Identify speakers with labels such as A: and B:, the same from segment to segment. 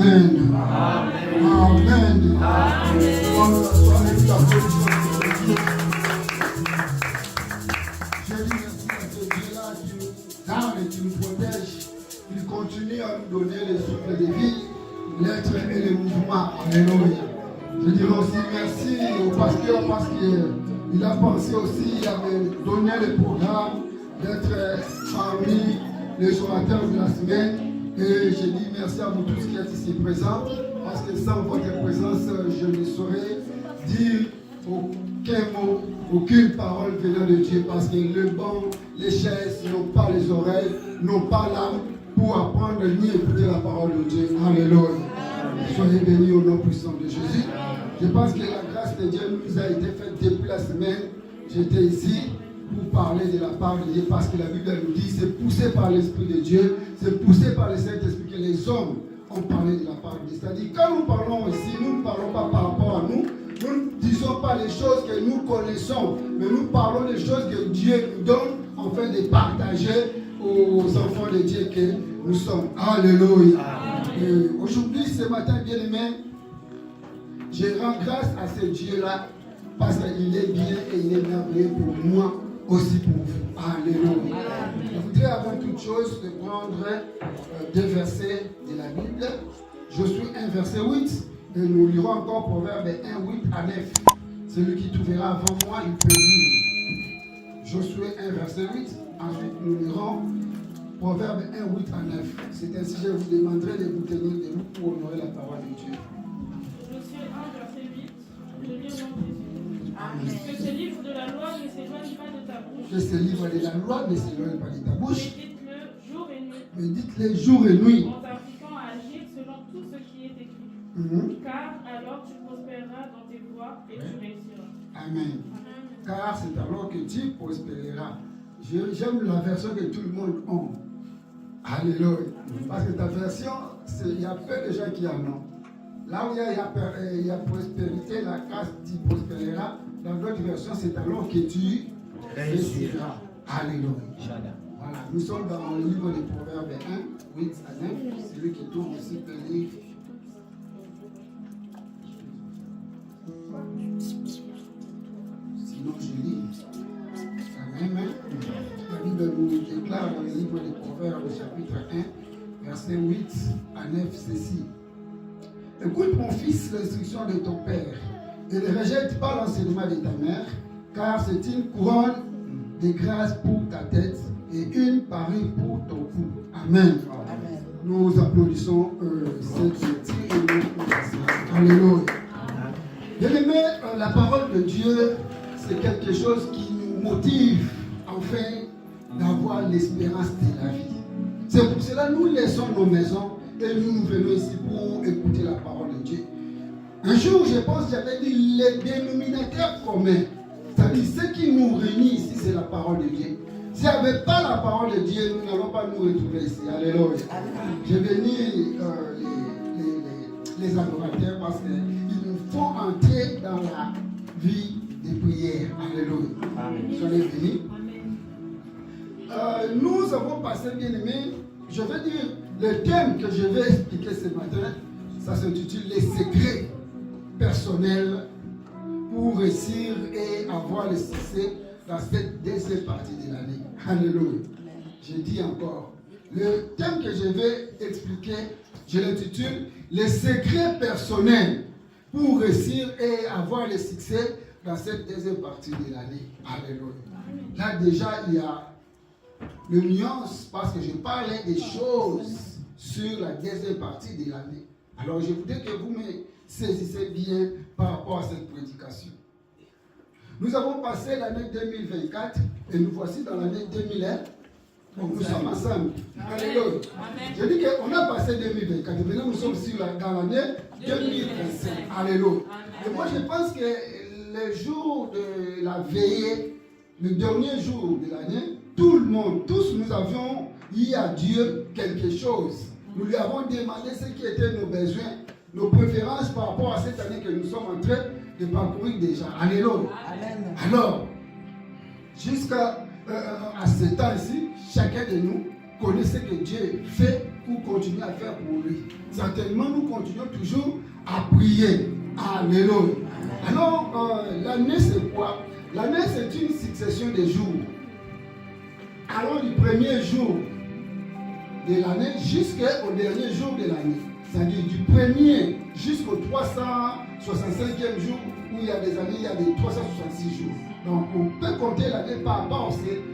A: Amen. Amen. Je dis merci à ce Dieu-là qui nous garde et qui nous protège. Il continue à nous donner le souffle de vie, l'être et le mouvement. Alléluia. Je dirais aussi merci au pasteur parce qu'il a pensé aussi à me donner le programme d'être parmi les orateurs de la semaine. Et je dis merci à vous tous qui êtes ici présents, parce que sans votre présence, je ne saurais dire aucun mot, aucune parole venant de Dieu, parce que le banc, les chaises n'ont pas les oreilles, n'ont pas l'âme pour apprendre ni écouter la parole de Dieu. Alléluia. Soyez bénis au nom puissant de Jésus. Je pense que la grâce de Dieu nous a été faite depuis la semaine. J'étais ici pour parler de la part de Dieu, parce que la Bible nous dit c'est poussé par l'Esprit de Dieu, c'est poussé par le Saint-Esprit que les hommes ont parlé de la part de Dieu. C'est-à-dire, quand nous parlons ici, nous ne parlons pas par rapport à nous, nous ne disons pas les choses que nous connaissons, mais nous parlons des choses que Dieu nous donne afin de partager aux enfants de Dieu que nous sommes. Alléluia. Aujourd'hui, ce matin, bien-aimé, je rends grâce à ce Dieu-là parce qu'il est bien et il est merveilleux pour moi aussi pour vous. Alléluia. Je voudrais avant toute chose de prendre deux versets de la Bible. Josué 1, verset 8. Et nous lirons encore Proverbe 1, 8 à 9. Celui qui trouvera avant moi, il peut lire. Josué 1, verset 8. Ensuite, nous lirons Proverbe 1, 8 à 9. C'est ainsi que je vous demanderai de vous tenir debout pour honorer la parole de Dieu.
B: Josué 1, verset 8. Je lis au nom de Jésus. Amen. Que ce livre de la loi ne s'éloigne pas de ta bouche.
A: Que ce livre de la loi ne s'éloigne pas de ta bouche.
B: Médite-le jour et nuit.
A: Médite-le jour et nuit.
B: En t'appliquant à agir selon tout ce qui est écrit. Car alors tu prospéreras dans tes voies et tu réussiras.
A: Amen. Car c'est alors que tu prospéreras. J'aime la version que tout le monde a. Alléluia. Parce que ta version, il y a peu de gens qui en ont. Là où il y a prospérité, la grâce, tu prospéreras. Dans d'autres versions, c'est alors que tu réussiras. Alléluia. Voilà. Nous sommes dans le livre des Proverbes 1, 8 à 9. Celui qui tourne aussi peut lire. Sinon, je lis. Amen. La Bible nous déclare dans le livre des Proverbes, chapitre 1, verset 8 à 9, ceci. Écoute mon fils l'instruction de ton père et ne rejette pas l'enseignement de ta mère, car c'est une couronne de grâce pour ta tête et une parure pour ton cou. Amen. Amen. Nous applaudissons cette lecture et nous remercions. Alléluia. Bien-aimé, la parole de Dieu, c'est quelque chose qui nous motive enfin d'avoir l'espérance de la vie. C'est pour cela que nous laissons nos maisons et nous venons ici pour écouter la parole de Dieu. Un jour, je pense, j'avais dit les dénominateurs communs. C'est-à-dire, ce qui nous réunit ici, c'est la parole de Dieu. S'il n'y avait pas la parole de Dieu, nous n'allons pas nous retrouver ici. Alléluia. Je bénis les adorateurs parce qu'ils nous font entrer dans la vie de prière. Alléluia. Soyez bénis. Nous avons passé, bien aimé, je vais dire, le thème que je vais expliquer ce matin, ça s'intitule les secrets personnels pour réussir et avoir le succès dans cette deuxième partie de l'année. Alléluia. Je dis encore, le thème que je vais expliquer, je l'intitule les secrets personnels pour réussir et avoir le succès dans cette deuxième partie de l'année. Alléluia. Là déjà, il y a le nuance parce que je parlais des choses sur la deuxième partie de l'année. Alors je voudrais que vous me saisissez bien par rapport à cette prédication. Nous avons passé l'année 2024 et nous voici dans l'année 2001. Donc nous sommes ensemble. Alléluia. Je dis qu'on a passé 2024 et maintenant nous sommes dans l'année 2025. Alléluia. Et moi je pense que le jour de la veillée, le dernier jour de l'année, tout le monde, tous nous avions dit à Dieu quelque chose. Nous lui avons demandé ce qui étaient nos besoins, nos préférences par rapport à cette année que nous sommes en train de parcourir déjà. Alléluia. Amen. Alors, jusqu'à ce temps-ci, chacun de nous connaît ce que Dieu fait pour continuer à faire pour lui. Certainement, nous continuons toujours à prier. Alléluia. Alors, l'année, c'est quoi? L'année, c'est une succession de jours. Alors, du premier jour de l'année jusqu'au dernier jour de l'année. C'est-à-dire du premier jusqu'au 365e jour, où il y a des années, il y a des 366 jours. Donc, on peut compter l'année par rapport à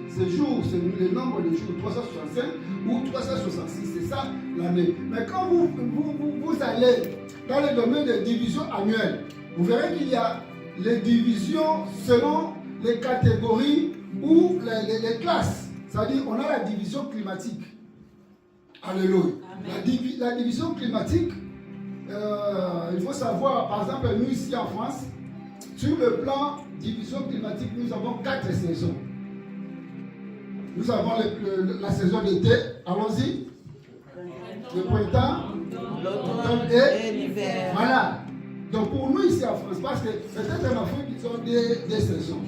A: ces jours, c'est le nombre de jours, 365 ou 366, c'est ça l'année. Mais quand vous allez dans le domaine de division annuelle, vous verrez qu'il y a les divisions selon les catégories ou les classes. C'est-à-dire, on a la division climatique. Alléluia. La division climatique, il faut savoir, par exemple, nous ici en France, sur le plan division climatique, nous avons 4 saisons. Nous avons la saison d'été, allons-y. Le printemps, l'automne et l'hiver. Voilà. Donc pour nous ici en France, parce que peut-être en Afrique, ils ont des saisons.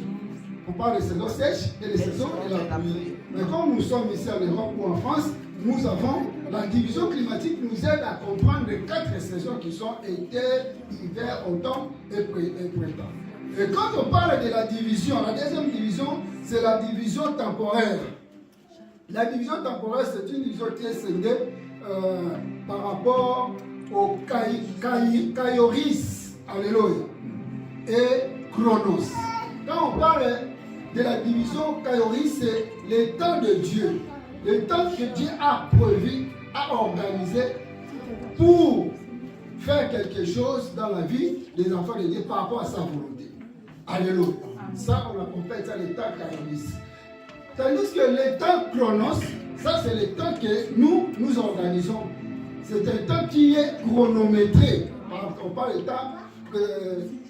A: On parle des saisons sèches et des saisons de la pluie. Mais comme nous sommes ici en Europe ou en France, nous avons la division climatique nous aide à comprendre les 4 saisons qui sont été, hiver, automne et printemps. Et quand on parle de la division, la deuxième division, c'est la division temporaire. La division temporaire, c'est une division qui est scindée par rapport au Kaioris, alléluia, et Chronos. Quand on parle de la division Kaioris, c'est le temps de Dieu. Le temps que Dieu a prévu, a organisé pour faire quelque chose dans la vie des enfants de Dieu par rapport à sa volonté. Alléluia. Ça, on appelle ça le temps Kaioris. Tandis que le temps Chronos, ça c'est le temps que nous organisons. C'est un temps qui est chronométré. On parle de temps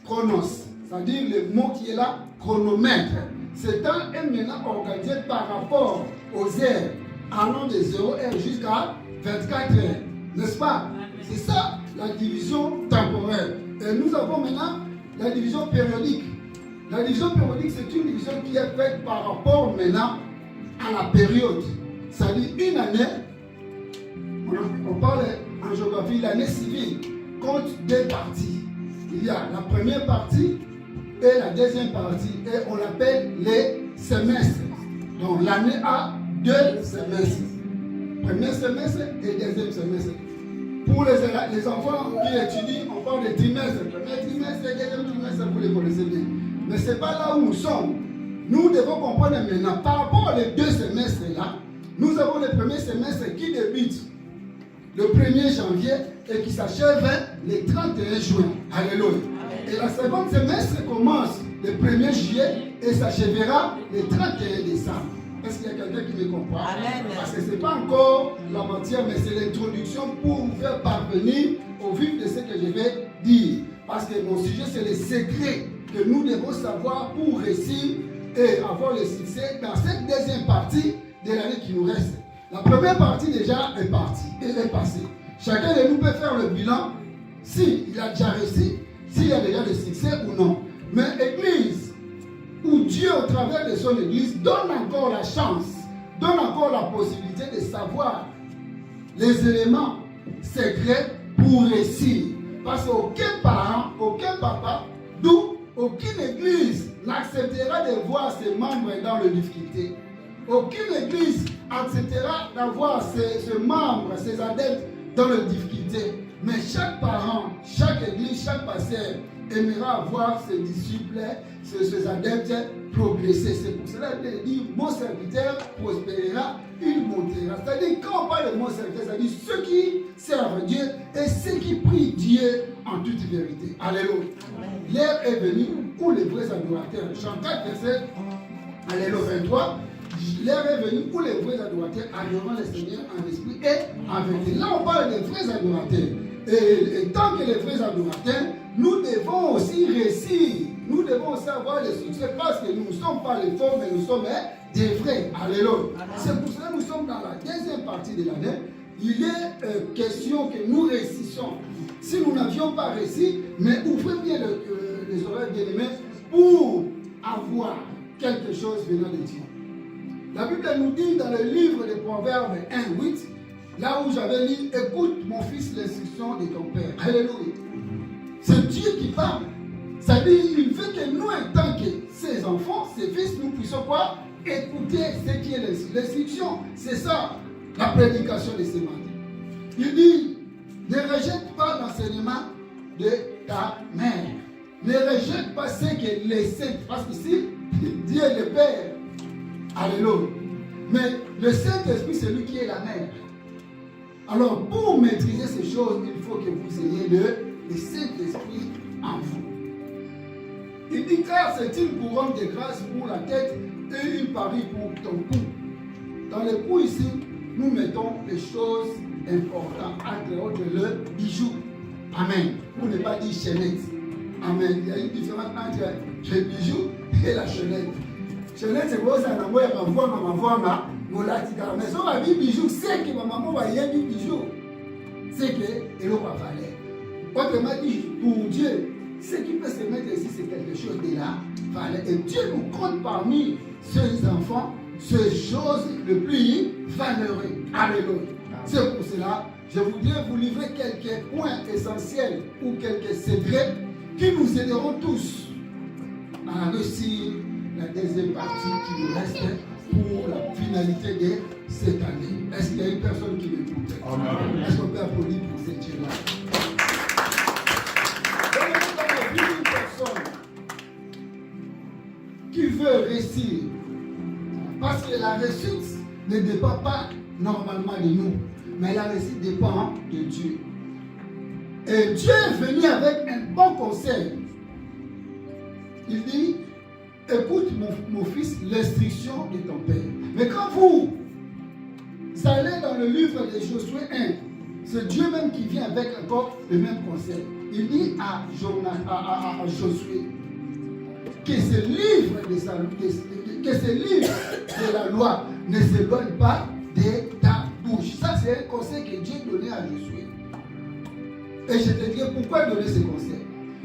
A: Chronos, c'est-à-dire le mot qui est là, chronomètre. Ce temps est maintenant organisé par rapport aux heures, allant de 0 heures jusqu'à 24 heures. N'est-ce pas? C'est ça la division temporelle. Et nous avons maintenant la division périodique. La division périodique, c'est une division qui est faite par rapport maintenant à la période. C'est-à-dire une année, on parle en géographie, l'année civile compte 2 parties. Il y a la première partie et la deuxième partie, et on l'appelle les semestres. Donc l'année a 2 semestres. Premier semestre et deuxième semestre. Pour les enfants qui étudient, on parle de trimestre. Premier trimestre et deuxième trimestre, vous les connaissez bien. Mais ce n'est pas là où nous sommes. Nous devons comprendre maintenant, par rapport aux 2 semestres-là, nous avons le premier semestre qui débute le 1er janvier et qui s'achève le 31 juin. Alléluia. Et la seconde semestre commence le 1er juillet et s'achèvera le 31 décembre. Est-ce qu'il y a quelqu'un qui me comprend? Amen. Parce que ce n'est pas encore la matière, mais c'est l'introduction pour vous faire parvenir au vif de ce que je vais dire. Parce que mon sujet, c'est les secrets que nous devons savoir pour réussir et avoir le succès dans cette deuxième partie de l'année qui nous reste. La première partie déjà est partie, elle est passée. Chacun de nous peut faire le bilan s'il a déjà réussi, s'il y a déjà des succès ou non. Mais Église, où Dieu, au travers de son Église, donne encore la chance, donne encore la possibilité de savoir les éléments secrets pour réussir. Parce qu'aucun parent, aucun papa, d'où aucune Église n'acceptera de voir ses membres dans les difficultés. Aucune Église acceptera d'avoir ses membres, ses adeptes dans les difficultés. Mais chaque parent, chaque Église, chaque pasteur aimera voir ses disciples, ses adeptes progresser. C'est pour cela qu'il dit, mon serviteur prospérera, il montera. C'est-à-dire, quand on parle de mon serviteur, c'est-à-dire ceux qui servent Dieu et ceux qui prient Dieu en toute vérité. Alléluia. L'heure est venue où les vrais adorateurs, Jean 4, verset, Alléluia 23, l'heure est venue où les vrais adorateurs adoreront le Seigneur en esprit et en vérité. Là, on parle des vrais adorateurs. Et tant que les vrais adorateurs, nous devons aussi réussir. Nous devons aussi avoir le succès parce que nous ne sommes pas les faux, mais nous sommes des vrais. Alléluia. C'est pour cela que nous sommes dans la deuxième partie de l'année. Il est question que nous réussissons. Si nous n'avions pas réussi, mais ouvrez bien les oreilles bien-aimées pour avoir quelque chose venant de Dieu. La Bible nous dit dans le livre des Proverbes 1:8, là où j'avais lu, écoute mon fils l'instruction de ton père. Alléluia. C'est Dieu qui parle. Ça dit, il veut que nous, en tant que ses enfants, ses fils, nous puissions quoi? Écouter ce qui est l'instruction. C'est ça, la prédication de ce matin. Il dit, ne rejette pas l'enseignement de ta mère. Ne rejette pas ce que les saints, parce qu'ici, Dieu est le Père. Alléluia. Mais le Saint-Esprit, c'est lui qui est la mère. Alors, pour maîtriser ces choses, il faut que vous ayez le Saint-Esprit en vous. Il dit, car c'est une couronne de grâce pour la tête et une parure pour ton cou. Dans le cou ici, nous mettons les choses importantes, entre autres le bijou. Amen. Pour ne pas dire chaînette. Amen. Il y a une différence entre le bijou et la chaînette. Chaînette, c'est quoi ça? Mais si on a dit bijou, c'est que ma maman va y avoir bijou. C'est que l'eau va valer. Autrement dit, pour Dieu, ce qui peut se mettre ici, c'est quelque chose de là. Et Dieu nous compte parmi ses enfants ces choses les plus valeureuses. Alléluia. C'est pour cela, je voudrais vous livrer quelques points essentiels ou quelques secrets qui nous aideront tous à réussir la deuxième partie qui nous reste pour la finalité de cette année. Est-ce qu'il y a une personne qui m'écoute? Est-ce qu'on peut applaudir pour cette Dieu-là? Une personne qui veut réussir, parce que la réussite ne dépend pas normalement de nous, mais la réussite dépend de Dieu. Et Dieu est venu avec un bon conseil. Il dit, écoute mon fils, l'instruction de ton père. Mais quand vous allez dans le livre de Josué 1, c'est Dieu même qui vient avec encore le même conseil. Il dit à Josué que ce livre de la loi ne s'éloigne pas de ta bouche. Ça, c'est un conseil que Dieu donnait à Josué. Et je te dirai pourquoi donner ce conseil.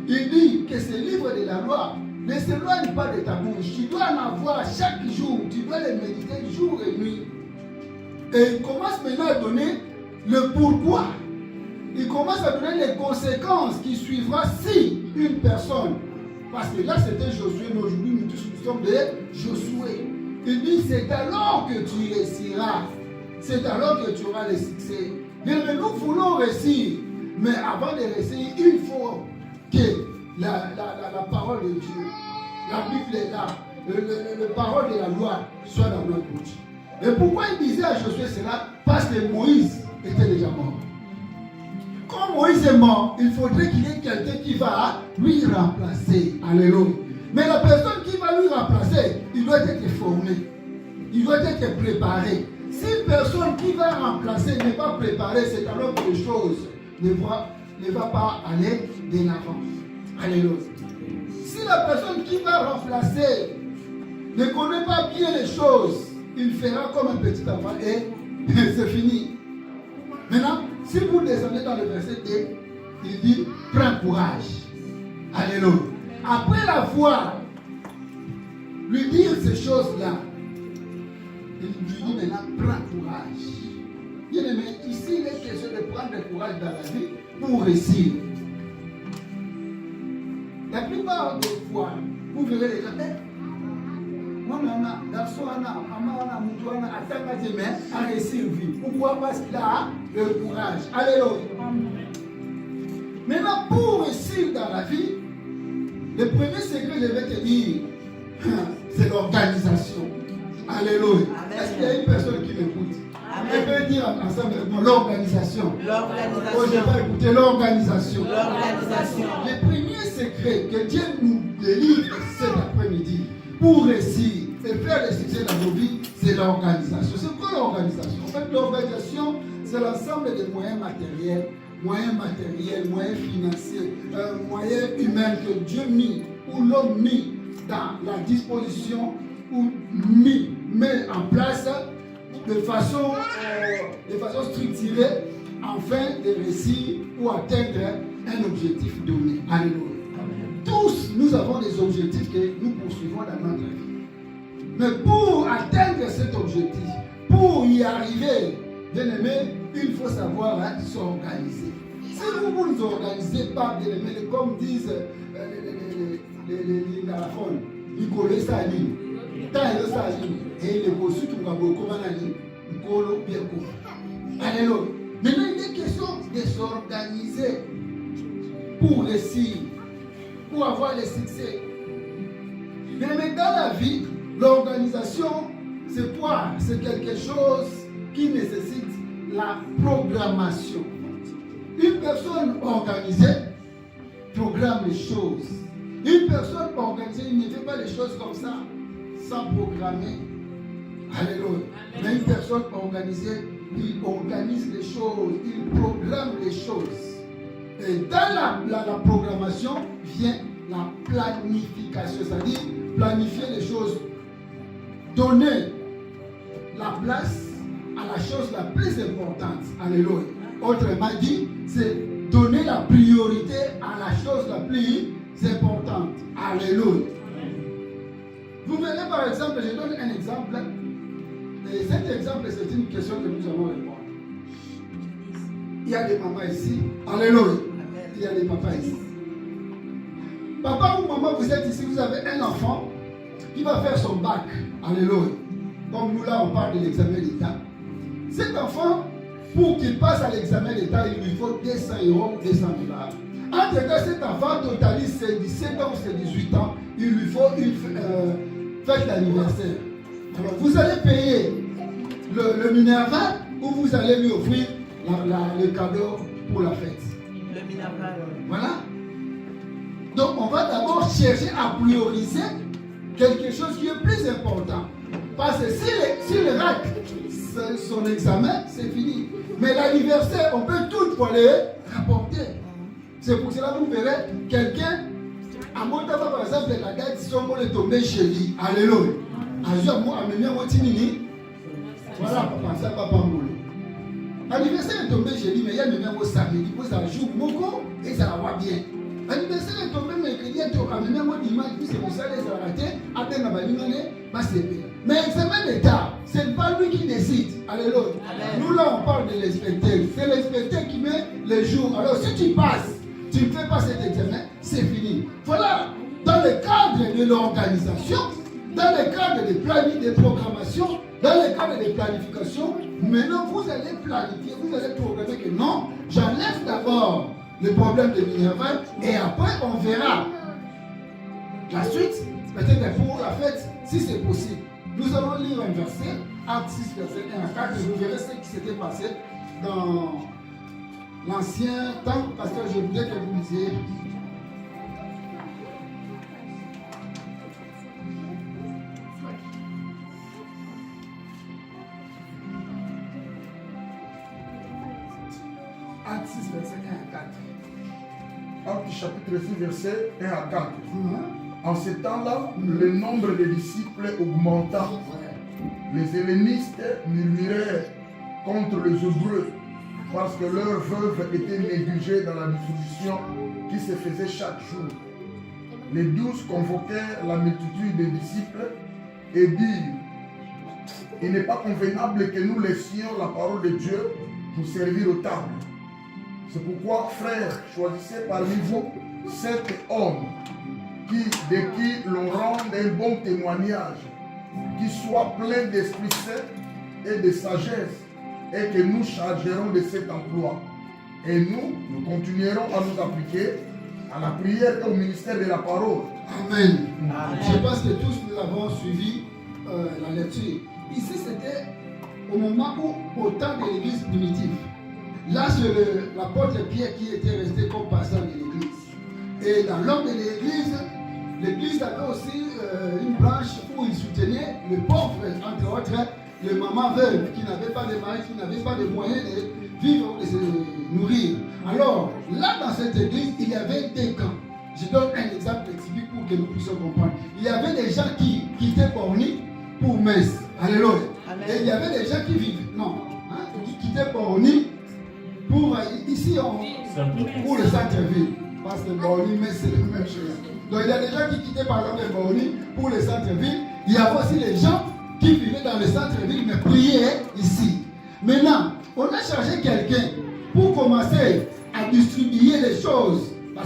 A: Il dit que ce livre de la loi ne s'éloigne pas de ta bouche. Tu dois en avoir chaque jour. Tu dois les méditer jour et nuit. Et il commence maintenant à donner le pourquoi. Il commence à donner les conséquences qui suivra si une personne, parce que là c'était Josué, mais aujourd'hui nous tous nous sommes de Josué. Il dit, c'est alors que tu réussiras, c'est alors que tu auras le succès. Mais nous voulons réussir, mais avant de réussir, il faut que la parole de Dieu, la Bible est là, la parole de la loi soit dans notre bouche. Et pourquoi il disait à Josué cela? Parce que Moïse était déjà mort. Quand Moïse est mort, il faudrait qu'il y ait quelqu'un qui va lui remplacer. Alléluia. Mais la personne qui va lui remplacer, il doit être formé. Il doit être préparé. Si une personne qui va remplacer n'est pas préparée, c'est alors que les choses ne va pas aller de l'avant. Alléluia. Si la personne qui va remplacer ne connaît pas bien les choses, il fera comme un petit enfant et c'est fini. Maintenant, si vous descendez dans le verset 2, il dit, prends courage. Alléluia. Après l'avoir lui dire ces choses-là, il lui dit maintenant, prends courage. Bien aimé, ici, il est question de prendre le courage dans la vie pour réussir. La plupart des fois, vous verrez les gens, à réussir vie. Pourquoi? Parce qu'il a le courage. Alléluia. Maintenant, pour réussir dans la vie, le premier secret, je vais te dire, c'est l'organisation. Alléluia. Est-ce qu'il y a une personne qui m'écoute? Elle peut dire ensemble l'organisation. L'organisation. Oh, je vais écouter l'organisation. L'organisation. Le premier secret que Dieu nous délivre cet après-midi pour réussir et faire le succès dans nos vies, c'est l'organisation. C'est quoi l'organisation? En fait, l'organisation, c'est l'ensemble des moyens matériels, moyens financiers, moyens humains que Dieu mit ou l'homme mis dans la disposition ou met en place de façon structurée afin de réussir ou atteindre un objectif donné. Alléluia. Tous, nous avons des objectifs que nous poursuivons dans notre vie. Mais pour atteindre cet objectif, pour y arriver, Bien aimé, il faut savoir s'organiser. Si vous ne vous organisez pas, bien aimé, comme disent les garafons, ils connaissent ça, et les bossus qui vont beaucoup Alléluia. Maintenant, il est question de s'organiser pour réussir, pour avoir le succès. Mais dans la vie, l'organisation, c'est quoi? C'est quelque chose qui nécessite la programmation. Une personne organisée programme les choses. Une personne organisée, il ne fait pas les choses comme ça, sans programmer. Alléluia. Mais une personne organisée, il organise les choses, il programme les choses. Et dans la programmation vient la planification, c'est-à-dire planifier les choses, donner la place à la chose la plus importante. Alléluia. Autrement dit, c'est donner la priorité à la chose la plus importante. Alléluia. Vous verrez par exemple, je donne un exemple. Et cet exemple, c'est une question que nous allons répondre. Il y a des mamans ici. Alléluia. Il y a des papas ici. Papa ou maman, vous êtes ici, vous avez un enfant qui va faire son bac. Alléluia. Comme nous là, on parle de l'examen d'État. Cet enfant, pour qu'il passe à l'examen d'État, il lui faut 200 euros, 200 dollars. En tout cas, cet enfant totalise ses 17 ans ou ses 18 ans, il lui faut une fête d'anniversaire. Alors, vous allez payer le Minerva ou vous allez lui offrir le cadeau pour la fête.
C: Le Minerva.
A: Voilà. Donc, on va d'abord chercher à prioriser quelque chose qui est plus important. Parce que s'il rate son examen, c'est fini. Mais l'anniversaire, on peut toutefois les rapporter. C'est pour cela que vous verrez quelqu'un, à mon temps, par exemple, la date, si on est tombé chez lui. Alléluia. Voilà, papa, ça va pas mouler. L'anniversaire est tombé chez lui, mais il y a le même au samedi. Vous ça joue beaucoup et ça va bien. L'anniversaire est tombé mercredi, il y a le même au dimanche, puis c'est pour ça que ça va rater. Après, on va dire, mais l'examen d'État, ce n'est pas lui qui décide. Alléluia. Nous là, on parle de l'inspecteur. C'est l'inspecteur qui met les jours. Alors, si tu passes, tu ne fais pas cet examen, c'est fini. Voilà, dans le cadre de l'organisation, dans le cadre des plannings, des programmations, dans le cadre des planifications, maintenant vous allez planifier, vous allez programmer que non, j'enlève d'abord le problème de Minerva et après on verra la suite, peut-être pour la fête, si c'est possible. Nous allons lire un verset, Actes 6, verset 1 à 4, et vous verrez ce qui s'était passé dans l'ancien temps, parce que je voudrais que vous lisiez. Actes 6, verset 1 à 4.
D: Actes chapitre 6, verset 1 à 4. En ce temps-là, le nombre des disciples augmenta. Les hellénistes murmuraient contre les Hébreux parce que leurs veuves étaient négligées dans la distribution qui se faisait chaque jour. Les 12 convoquèrent la multitude des disciples et dirent: il n'est pas convenable que nous laissions la parole de Dieu pour servir aux tables. C'est pourquoi, frères, choisissez parmi vous 7 hommes de qui l'on rende un bon témoignage, qui soient pleins d'Esprit Saint et de sagesse, et que nous chargerons de cet emploi. Et nous continuerons à nous appliquer à la prière et au ministère de la parole.
A: Amen. Amen. Je pense que tous nous avons suivi la lecture. Ici, c'était au moment où, au temps de l'église primitive, là, c'est l'apôtre Pierre qui était resté comme pasteur de l'église. Et dans l'ordre de l'église avait aussi une branche où il soutenait les pauvres, entre autres, les mamans veuves qui n'avaient pas de mari, qui n'avaient pas de moyens de vivre, de se nourrir. Alors, là, dans cette église, il y avait des camps. Je donne un exemple typique pour que nous puissions comprendre. Il y avait des gens qui quittaient Porny pour Metz. Alléluia. Et il y avait des gens qui vivaient, qui quittaient Porny pour ici, pour le centre-ville. Parce que Porny, Metz, c'est la même chose. Donc il y a des gens qui quittaient par exemple Porny pour le centre-ville. Il y avait aussi des gens qui vivaient dans le centre-ville mais priaient ici. Maintenant, on a chargé quelqu'un pour commencer à distribuer les choses. Moi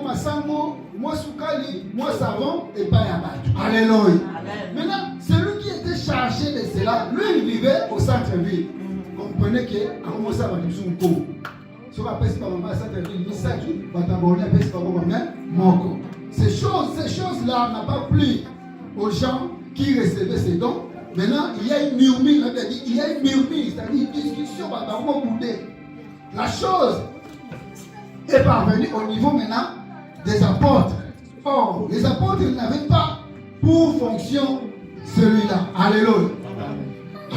A: masango, moi soukali, moi savon et pas yabatou. Alléluia. Maintenant, celui qui était chargé de cela, lui il vivait au centre-ville. Comprenez que à commencer à avoir du son. Ce qu'on appelle par maman centre-ville, il s'agit ces choses-là n'ont pas plu aux gens qui recevaient ces dons. Maintenant, il y a une murmure, c'est-à-dire une discussion, la chose est parvenue au niveau maintenant des apôtres. Or, les apôtres n'avaient pas pour fonction celui-là. Alléluia.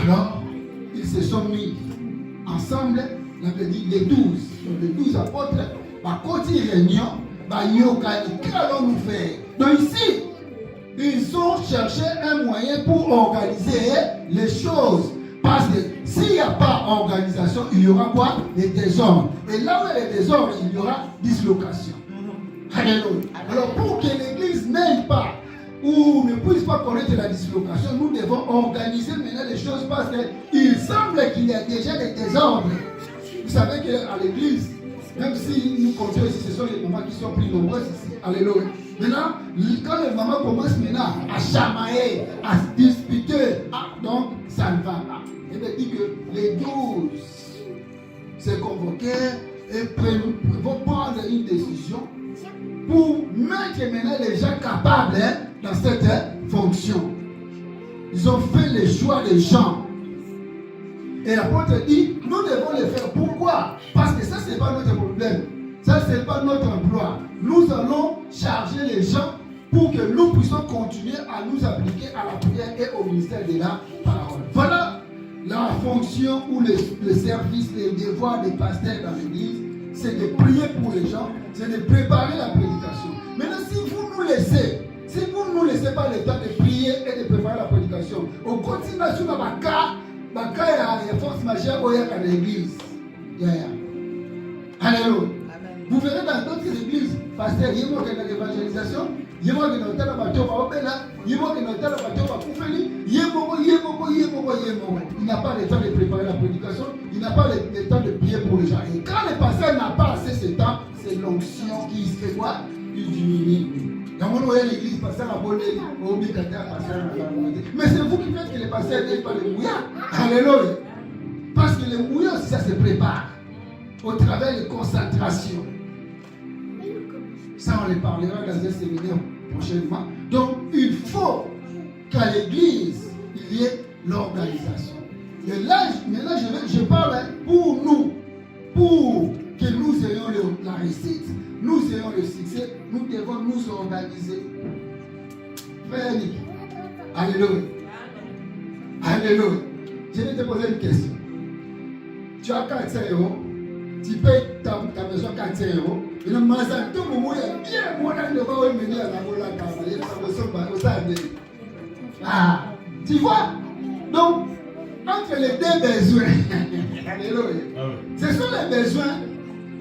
A: Alors, ils se sont mis ensemble, on avait dit les 12 apôtres, quand ils réunion, qu'allons-nous faire? Donc ici, ils ont cherché un moyen pour organiser les choses. Parce que s'il n'y a pas organisation, il y aura quoi? Des désordres. Et là où il y a des désordres, il y aura dislocation. Alléluia. Alors pour que l'église n'aille pas ou ne puisse pas connaître la dislocation, nous devons organiser maintenant les choses parce qu'il semble qu'il y a déjà des désordres. Vous savez qu'à l'église, même si nous comptons ici, ce sont les mamans qui sont plus nombreuses ici. Alléluia. Maintenant, quand les mamans commencent maintenant à chamailler, à se disputer, donc ça ne va pas. Il me dit que les 12 se convoquèrent et vont prendre une décision pour mettre maintenant les gens capables dans cette fonction. Ils ont fait le choix des gens. Et l'apôtre dit, nous devons le faire. Pourquoi? Parce que ça, ce n'est pas notre problème. Ça, ce n'est pas notre emploi. Nous allons charger les gens pour que nous puissions continuer à nous appliquer à la prière et au ministère de la parole. Voilà la fonction ou le service, les devoirs des pasteurs dans l'église. C'est de prier pour les gens, c'est de préparer la prédication. Maintenant, si vous nous ne laissez pas le temps de prier et de préparer la prédication, on continue sur la il y a force majeure dans l'église. Alléluia. Vous verrez dans d'autres églises, pasteur, il y a une évangélisation, il y a une il n'a pas le temps de préparer la prédication, il n'a pas le temps de prier pour les gens. Et quand le pasteur n'a pas assez ce temps, c'est l'onction qui se fait quoi? Il diminue. Dans mon l'église, pasteur a bonné, mais c'est vous qui faites que les pasteurs n'aient pas le mouillard. Alléluia. Parce que le mouillard, ça se prépare au travers de concentration. Ça, on les parlera dans un séminaire prochainement. Donc, il faut qu'à l'église, il y ait l'organisation. Et là, maintenant, je parle pour nous, pour que nous ayons la réussite, nous ayons le succès, nous devons nous organiser. Frère Nick, alléluia. Alléluia. Je vais te poser une question. Tu as 400 €, tu payes ta maison 400 €. Il y a un tout le monde bien moins de voir mener à la mola ah, tu vois? Donc, entre les deux besoins, ce sont les besoins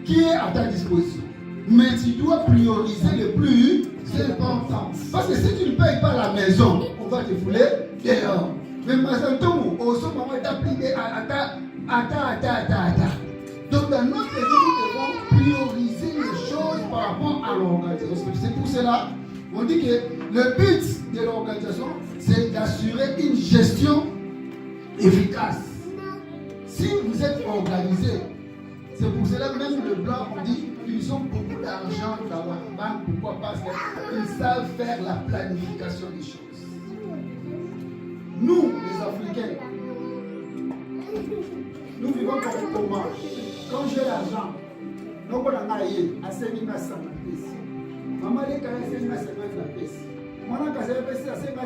A: qui sont à ta disposition. Mais tu dois prioriser le plus important. Parce que si tu ne payes pas la maison, on va te fouler dehors. Mais maintenant, au moment où tu as plié donc, dans notre vie, nous devons prioriser les choses par rapport à l'organisation. C'est pour cela on dit que le but de l'organisation, c'est d'assurer une gestion efficace. Si vous êtes organisé, c'est pour cela que même le blanc, on dit qu'ils ont beaucoup d'argent dans leur banque. Pourquoi? Parce qu'ils savent faire la planification des choses. Nous, les Africains, nous vivons comme comment? Quand j'ai l'argent, nous avons assez de maman les cas c'est une assez la pièce. Moi quand j'ai passé à 50 la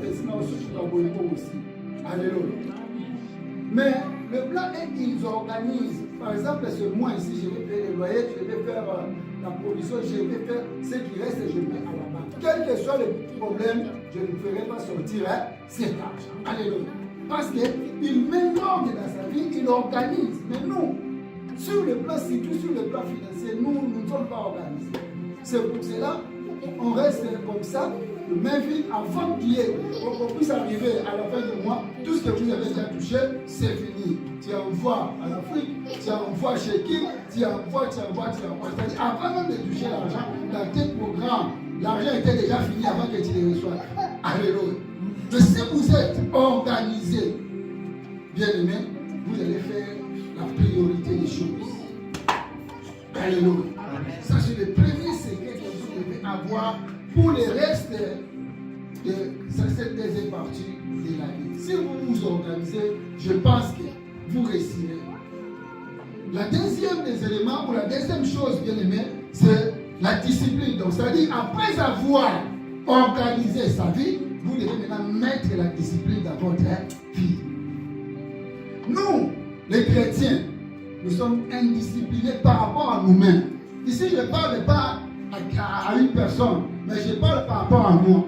A: pièce, mais aussi je dois aussi. Alléluia. Mais le plan est qu'ils organisent. Par exemple, ce mois ici, je vais payer le loyer, je vais faire la provision, je vais faire ce qui reste et je mets à la banque. Quel que soit le problème, je ne ferai pas sortir cet argent. Alléluia. Parce qu'il met l'ordre dans sa vie, il organise. Mais nous, sur le plan, surtout sur le plan financier, nous ne sommes pas organisés. C'est pour cela qu'on reste comme ça de main vide avant qu'on puisse arriver à la fin du mois. Tout ce que vous avez déjà touché, c'est fini. Tu envoies à l'Afrique, tu envoies chez qui, tu envoies. C'est-à-dire, avant même de toucher l'argent, dans tes programmes, l'argent était déjà fini avant que tu les reçoives. Alléluia. Mais si vous êtes organisé, bien aimé, vous allez faire la priorité des choses. Alléluia. Ça, c'est le premier secret que vous devez avoir pour le reste de cette deuxième partie de l'année. Si vous vous organisez, je pense que vous réussirez. La deuxième des éléments, ou la deuxième chose, bien aimé, c'est la discipline. Donc, c'est-à-dire, après avoir organisé sa vie, vous devez maintenant mettre la discipline dans votre vie. Nous, les chrétiens, nous sommes indisciplinés par rapport à nous-mêmes. Ici, je ne parle pas à une personne, mais je parle par rapport à moi.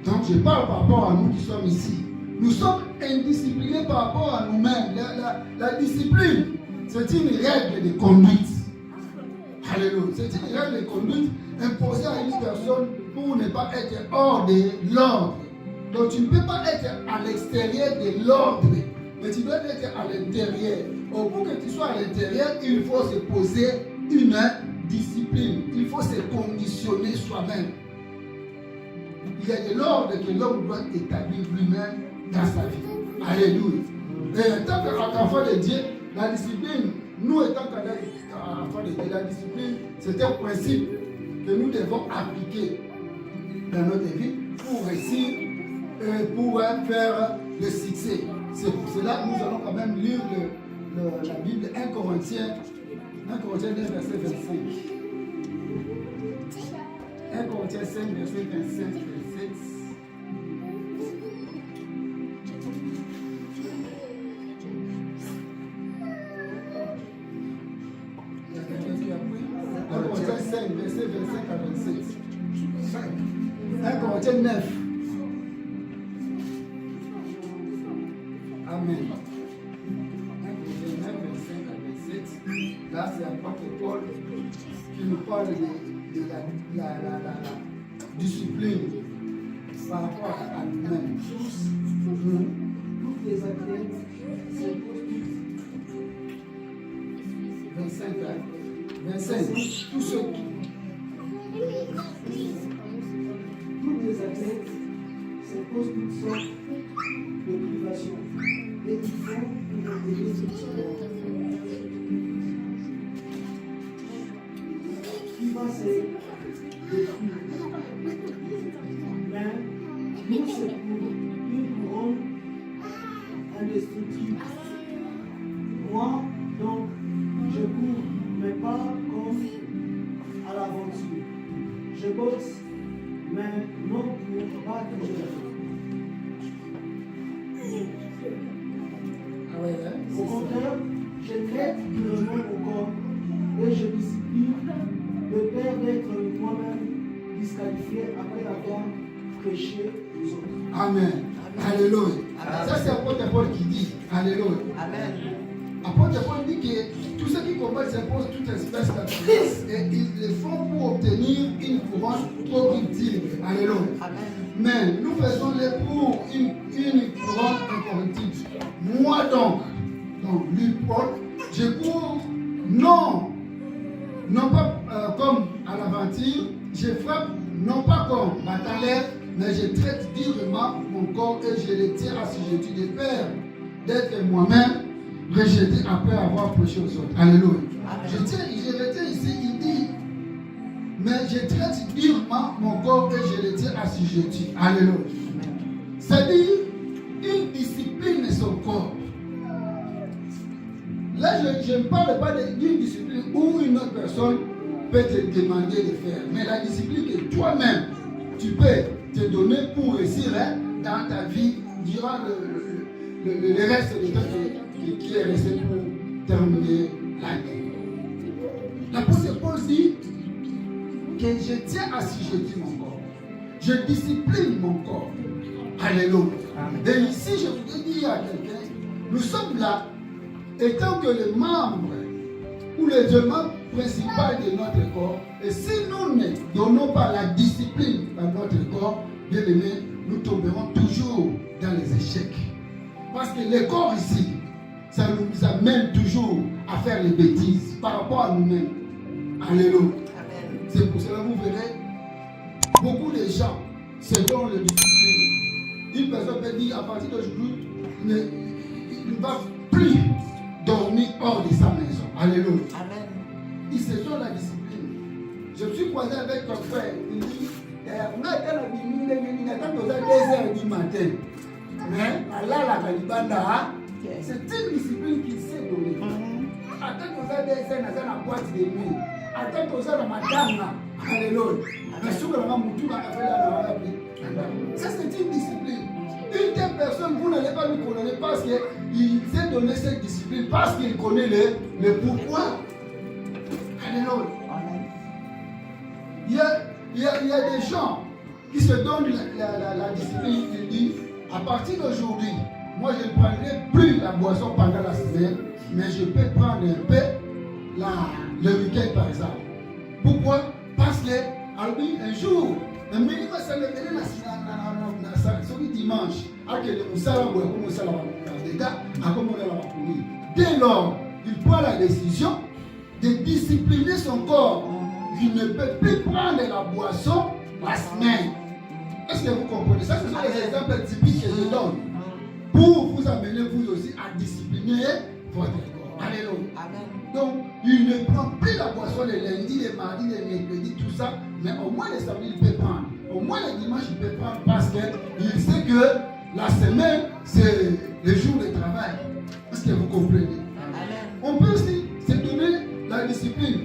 A: Donc, je parle par rapport à nous qui sommes ici. Nous sommes indisciplinés par rapport à nous-mêmes. La discipline, c'est une règle de conduite. Alléluia. C'est une règle de conduite imposée à une personne pour ne pas être hors de l'ordre. Donc, tu ne peux pas être à l'extérieur de l'ordre, mais tu dois être à l'intérieur. Pour que tu sois à l'intérieur, il faut se poser une discipline. Il faut se conditionner soi-même. Il y a de l'ordre que l'homme doit établir lui-même dans sa vie. Alléluia. Et en tant qu'enfant de Dieu, la discipline, nous étant enfants de Dieu, la discipline, c'est un principe que nous devons appliquer dans notre vie pour réussir et pour faire le succès. C'est pour cela que nous allons quand même lire la Bible 1 Corinthiens 9, verset 25. 1 Corinthiens 5, verset 25, 26. Corinthiens 5, verset 25 à 27. 1 Corinthiens 9. Amen. 1 Corinthiens 9, 25 à 27. Là, c'est l'apôtre Paul qui nous parle de la discipline par rapport à nous-mêmes. Toutes les athlètes, c'est 25, tous ceux qui.
C: Toutes les athlètes se posent toutes sortes de privations et ils font une intelligence qui va se détruire. Mais nous, c'est pour une couronne indestructible. Moi, donc, je cours, mais pas comme à l'aventure. Je bosse, mais non pour battre le jeu. Au contraire, je traite durement mon corps et je discipline de peur d'être moi-même disqualifié après avoir prêché les autres.
A: Amen. Alléluia. Ça, c'est l'apôtre Paul qui dit. Alléluia.
E: Amen.
A: Apôtre Paul dit que tous ceux qui combattent s'imposent toute espèce d'actrice et ils le font pour obtenir une couronne corruptible. Alléluia.
E: Amen.
A: Mais nous faisons-le pour une couronne incorruptible. Moi donc, lui Paul, je cours non pas comme à l'aventure, je frappe non pas comme batailleur, mais je traite durement mon corps et je le tiens assujetti de peur d'être moi-même rejeté après avoir prêché aux autres. Alléluia. Je le tiens ici, il dit, mais je traite durement mon corps et je le tiens assujetti. Alléluia. C'est-à-dire, une discipline de son corps. Là, je ne parle pas d'une discipline où une autre personne peut te demander de faire, mais la discipline que toi-même, tu peux te donner pour réussir dans ta vie durant le reste de temps qui est resté pour terminer l'année. L'apôtre Paul dit que je tiens assujetti mon corps. Je discipline mon corps. Alléluia. Et ici, je voudrais dire à quelqu'un, nous sommes là, et tant que les membres ou les membres principal de notre corps. Et si nous ne donnons pas la discipline à notre corps, bien aimé, nous tomberons toujours dans les échecs. Parce que le corps ici, ça nous amène toujours à faire les bêtises par rapport à nous-mêmes. Alléluia. C'est pour cela que vous verrez, beaucoup de gens se donnent le discipline. Une personne peut dire à partir d'aujourd'hui, il ne va plus dormir hors de sa maison. Alléluia.
E: Amen.
A: Il se donne la discipline. Je me suis croisé avec un frère. Il dit, on a été à la minute, on a 2h du matin. Mais là, la Kalibanda, c'est une discipline qu'il s'est donnée. Attends qu'on a des scènes dans la boîte de nuit. Attends qu'on a dans ma dame. Alléluia. Mais sur le moment où tu vas faire la vie. Ça, c'est une discipline. Une telle personne, vous n'allez pas lui connaître parce qu'il s'est donné cette discipline, parce qu'il connaît le pourquoi. Alléluia. Il y a des gens qui se donnent la discipline. Ils disent, à partir d'aujourd'hui, moi je ne prendrai plus la boisson pendant la semaine, mais je peux prendre un peu le week-end par exemple. Pourquoi? Parce que un jour, un minimum ça me fait celui dimanche, dès lors, il prend la décision de discipliner son corps. Il ne peut plus prendre la boisson la semaine. Est-ce que vous comprenez ça? Ce sont les exemples typiques que je donne pour vous amener vous aussi à discipliner votre corps. Alléluia. Donc, il ne prend plus la boisson le lundi, le mardi, le mercredi, tout ça, mais au moins le samedi, il peut prendre. Au moins le dimanche, il peut prendre parce qu'il sait que la semaine, c'est le jour de travail. Est-ce que vous comprenez? On peut aussi se donner la discipline,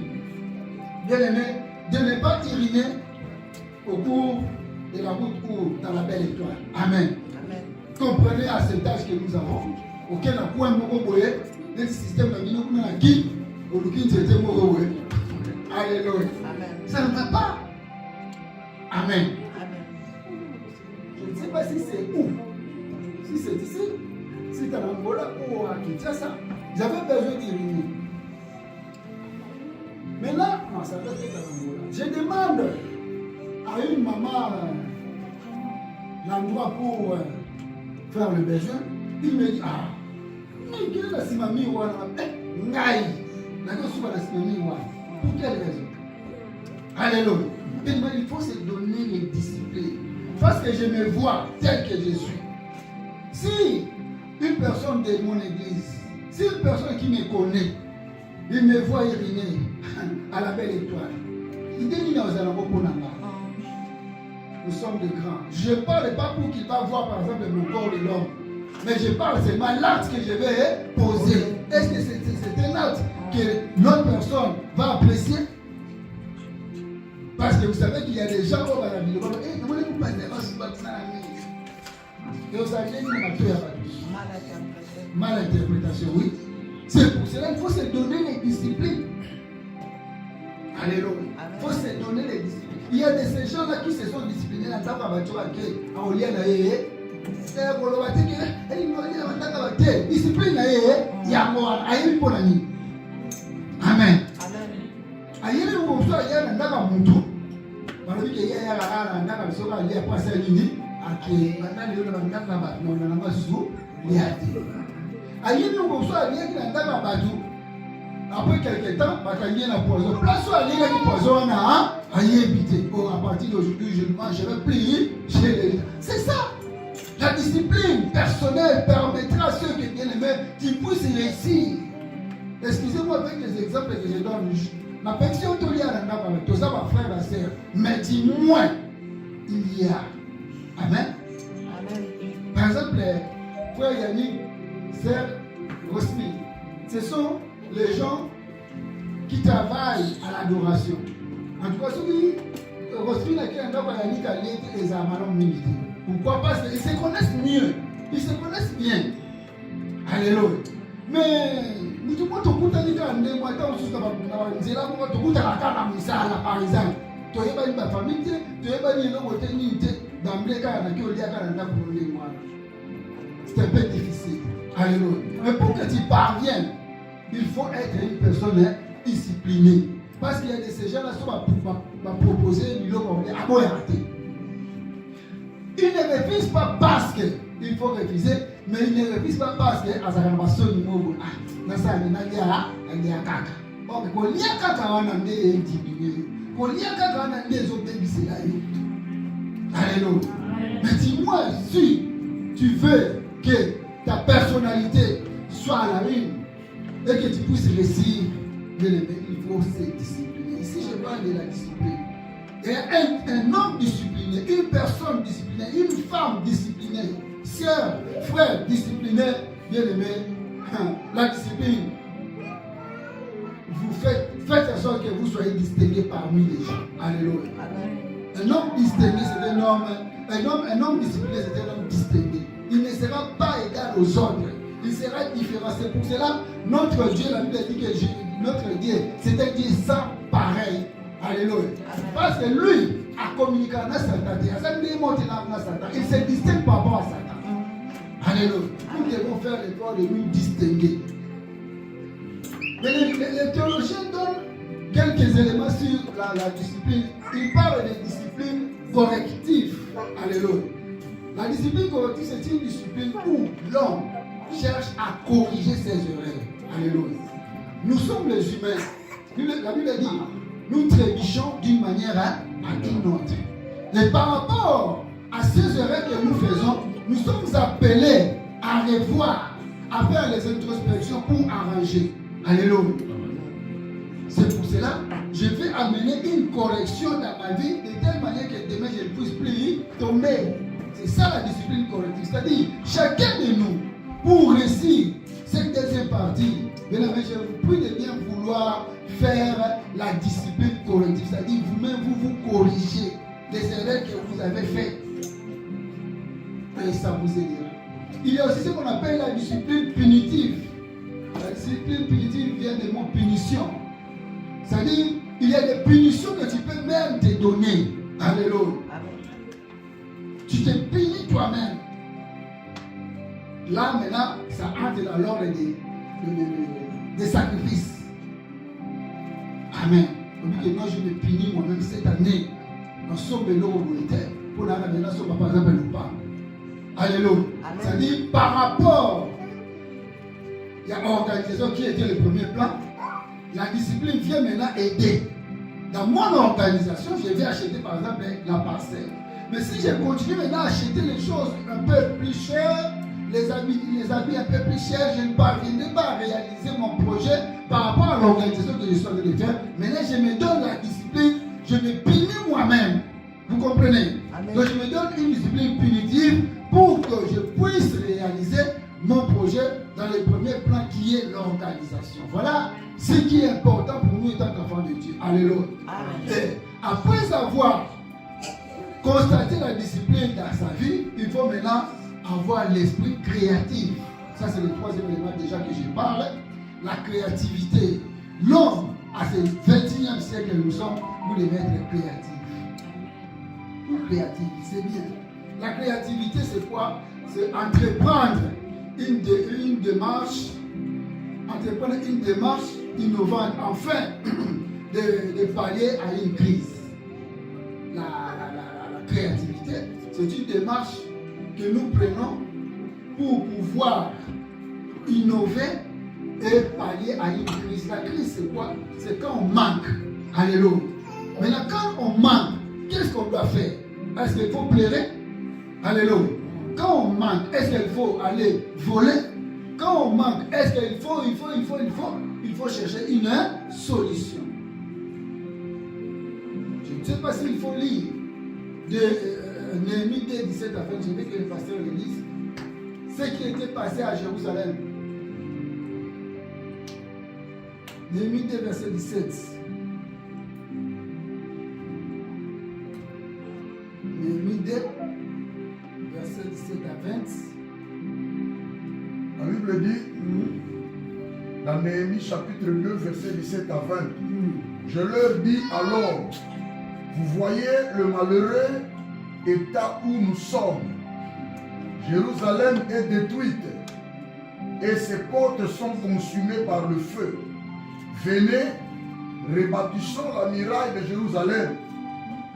A: bien aimé, de ne pas uriner au cours de la route ou dans la belle étoile. Amen. Comprenez à cet âge que nous avons, auquel n'a point de le système de vie, nous avons qui, au Lukin, c'était mauvais. Alléluia. Ça ne va pas. Amen. Je ne sais pas si c'est où. Si c'est ici, si c'est en Angola ou à Kinshasa, j'avais besoin d'uriner. Maintenant, non, ça doit être en Angola. Je demande à une maman l'endroit pour faire le besoin. Il me dit, ah, mais quelle est la simami ou Ngaï. Pour quelle raison? Alléluia. Il faut se donner les disciplines. Parce que je me vois tel que je suis. Si une personne de mon église, si une personne qui me connaît, il me voit uriner à la belle étoile, il dit nous sommes de grands. Je ne parle pas pour qu'il va voir par exemple le corps de l'homme, mais je parle seulement l'acte que je vais poser. Est-ce que c'est un acte que l'autre personne va apprécier? Parce que vous savez qu'il y a des gens au Barabille. Mal interprétation, oui. C'est pour cela qu'il faut se donner les disciplines. Alléluia. Il faut se donner les disciplines. Il y a de ces gens-là qui se sont disciplinés dans la voiture à discipline. Amen. Ayele mboso ayana ndaka muntu. Balobi ke yaya la ndaka bisoka lia pasa nini ake bandali yona bandaka ba nona na masu liati. Ayele mboso alia ki ndaka batu. Après quelque temps, bakangi na poison. Place où alia ki poison na ayebité. Oh, à partir d'aujourd'hui, je ne mangerai plus chez les. C'est ça. La discipline personnelle permettra à ceux qui bien aimés qui puissent réussir. Excusez-moi avec les exemples que je donne. Ma pension, tout y a dans ma frère et sœur. Mais dis-moi, il y a. Amen. Par exemple, frère Yannick, sœur Rosmi, ce sont les gens qui travaillent à l'adoration. En tout cas, ceux Rosmi n'a qu'un endroit Yannick a lié les amalons militaires. Pourquoi? Parce qu'ils se connaissent mieux. Ils se connaissent bien. Alléluia. Mais nous tout le monde a dit que nous avons tous par exemple. Tu as pas une famille, tu as pas une autre d'emblée c'est un peu difficile. Alléluia. Mais pour que tu parviennes, il faut être une personne discipliner. Parce qu'il y a de ces gens-là qui vont proposer du lot comme à moi raté. Ils ne refusent pas parce qu'il faut refuser, mais ils ne refusent pas parce que à sa ramation du mot nasa ni nagia nagia kaka. Oh mais quand il y a kaka on a des individus, quand il y a kaka on a des autres bébés là. Alléluia. Mais dis-moi si tu veux que ta personnalité soit à la une et que tu puisses réussir, il faut se discipliner. Ici je parle de la discipline. Et un homme discipliné, une personne disciplinée, une femme disciplinée, sœur, frère discipliné, bien aimé, la discipline, vous faites en sorte que vous soyez distingué parmi les gens. Alléluia. Un homme distingué, c'est un homme discipliné, c'est un homme distingué. Il ne sera pas égal aux autres. Il sera différent. C'est pour cela, notre Dieu, la Bible dit que notre Dieu, c'est un Dieu sans pareil. Alléluia. Parce que lui a communiqué avec Satan. Il se distingue par rapport à Satan. Alléluia. Nous devons faire l'effort de nous distinguer. Mais les théologiens donnent quelques éléments sur la discipline. Ils parlent de discipline corrective. Alléluia. La discipline corrective, c'est une discipline où l'homme cherche à corriger ses erreurs. Alléluia. Nous sommes les humains. La Bible dit, nous trébuchons d'une manière à une autre. Et par rapport à ces erreurs que nous faisons, nous sommes appelés à revoir, à faire les introspections pour arranger. Alléluia. C'est pour cela que je vais amener une correction dans ma vie de telle manière que demain je ne puisse plus tomber. C'est ça la discipline corrective. C'est-à-dire, chacun de nous, pour réussir cette deuxième partie, je vous prie de bien vouloir faire la discipline corrective. C'est-à-dire, vous-même, vous corrigez les erreurs que vous avez faites. Et ça vous aidera. Il y a aussi ce qu'on appelle la discipline punitive. La discipline punitive vient du mot punition. C'est-à-dire, il y a des punitions que tu peux même te donner. Alléluia. Tu te punis toi-même. Là, maintenant, ça entre dans l'ordre des sacrifices. Amen. On dit que moi, je me punis moi-même cette année. Nous sommes de l'eau monétaire. Pour la maintenant, par exemple, le pain. Alléluia. C'est-à-dire, par rapport, il y a une organisation qui était le premier plan. La discipline vient maintenant aider. Dans mon organisation, je vais acheter par exemple la parcelle. Mais si je continue maintenant à acheter les choses un peu plus chères, les habits un peu plus chers, je ne parviendrai pas à réaliser mon projet par rapport à l'organisation que je suis en train de faire. Maintenant, je me donne la discipline, je me punis moi-même. Vous comprenez? Amen. Donc, je me donne une discipline punitive pour que je puisse réaliser mon projet dans le premier plan qui est l'organisation. Voilà ce qui est important pour nous étant enfants de Dieu. Alléluia. Et après avoir constaté la discipline dans sa vie, il faut maintenant avoir l'esprit créatif. Ça, c'est le troisième élément déjà que je parle. La créativité. L'homme, à ce 21e siècle que nous sommes, vous devez être créatif. Créatif, c'est bien. La créativité, c'est quoi? C'est entreprendre une démarche innovante, afin de pallier à une crise. La créativité, c'est une démarche que nous prenons pour pouvoir innover et pallier à une crise. La crise, c'est quoi? C'est quand on manque. Alléluia. Maintenant, quand on manque, qu'est-ce qu'on doit faire? Est-ce qu'il faut pleurer? Alléluia. Quand on manque, est-ce qu'il faut aller voler? Quand on manque, est-ce qu'il faut chercher une solution? Je ne sais pas s'il faut lire de Néhémie 2, 17 à 20. Je veux que le pasteur le lise. Ce qui était passé à Jérusalem. Néhémie 2, verset 17. Néhémie 2, verset 17 à 20.
D: La Bible dit, dans Néhémie chapitre 2, verset 17 à 20, je leur dis alors, vous voyez le malheureux état où nous sommes. Jérusalem est détruite et ses portes sont consumées par le feu. Venez, rebâtissons la muraille de Jérusalem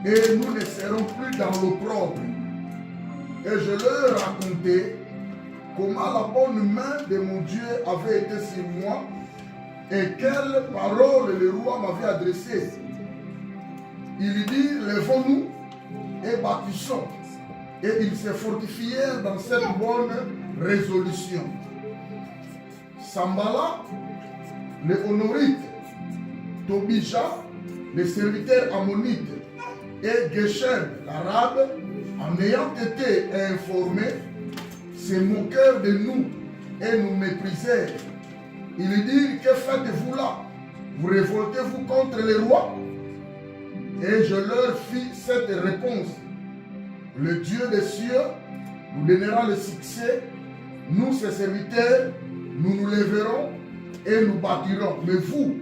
D: et nous ne serons plus dans l'opprobre. Et je leur racontais comment la bonne main de mon Dieu avait été sur moi et quelles paroles le roi m'avait adressées. Il lui dit, levons-nous et bâtissons. Et ils se fortifièrent dans cette bonne résolution. Sambala, les Honorites, Tobija, les serviteurs ammonites, et Geshem, l'arabe, en ayant été informés, se moquèrent de nous et nous méprisèrent. Ils dirent, que faites-vous là? Vous révoltez-vous contre les rois? Et je leur fis cette réponse. Le Dieu des cieux nous donnera le succès. Nous, ses serviteurs, nous nous lèverons et nous bâtirons. Mais vous,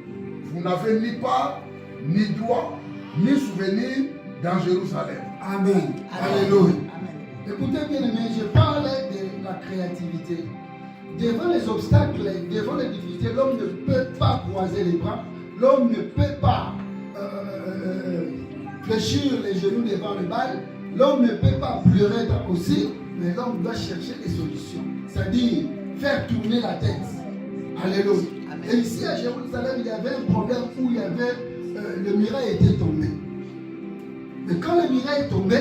D: vous n'avez ni part, ni droit, ni souvenir dans Jérusalem.
A: Amen. Alléluia. Écoutez bien aimé, je parlais de la créativité. Devant les obstacles, devant les difficultés, l'homme ne peut pas croiser les bras. L'homme ne peut pas fléchir les genoux devant le bal. L'homme ne peut pas pleurer aussi, mais l'homme doit chercher des solutions. C'est-à-dire faire tourner la tête. Alléluia. Et ici à Jérusalem, il y avait un problème où il y avait le muraille était tombé. Et quand le muraille est tombé,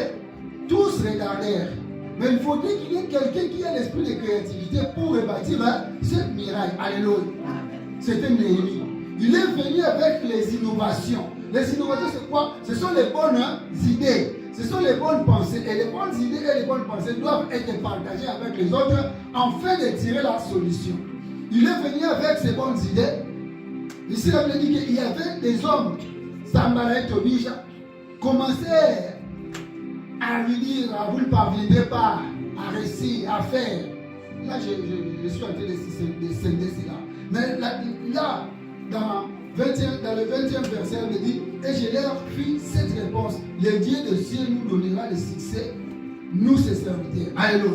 A: tous regardèrent. Mais il faudrait qu'il y ait quelqu'un qui ait l'esprit de créativité pour rebâtir cette muraille. Alléluia. C'était Néhémie. Il est venu avec les innovations. Les innovations, c'est quoi? Ce sont les bonnes idées. Ce sont les bonnes pensées. Et les bonnes idées et les bonnes pensées doivent être partagées avec les autres afin de tirer la solution. Il est venu avec ces bonnes idées. Ici, la Bible dit qu'il y avait des hommes, Sambala et Tobija, commençaient à lui dire, vous ne parvenez pas à réussir, à faire. Là, je suis en train de scinder cela. Mais là, dans le 20e verset, il dit, et je leur fis cette réponse, le Dieu de ciel nous donnera le succès, nous ses serviteurs. Alléluia.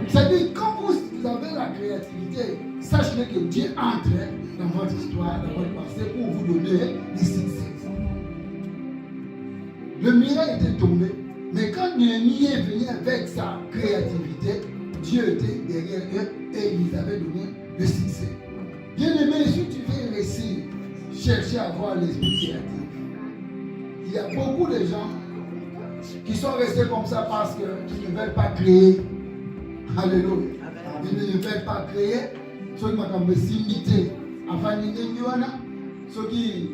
A: C'est-à-dire, quand vous avez la créativité, sachez que Dieu entre dans votre histoire, dans votre passé, pour vous donner le succès. Le miracle était tombé, mais quand Néhémie est venu avec sa créativité, Dieu était derrière eux et il avait donné le succès. Bien aimé, si tu veux réussir, chercher à avoir l'esprit créatif. Il y a beaucoup de gens qui sont restés comme ça parce qu'ils ne veulent pas créer. Alléluia. Ils ne veulent pas créer. Ceux qui m'ont imité avant ceux qui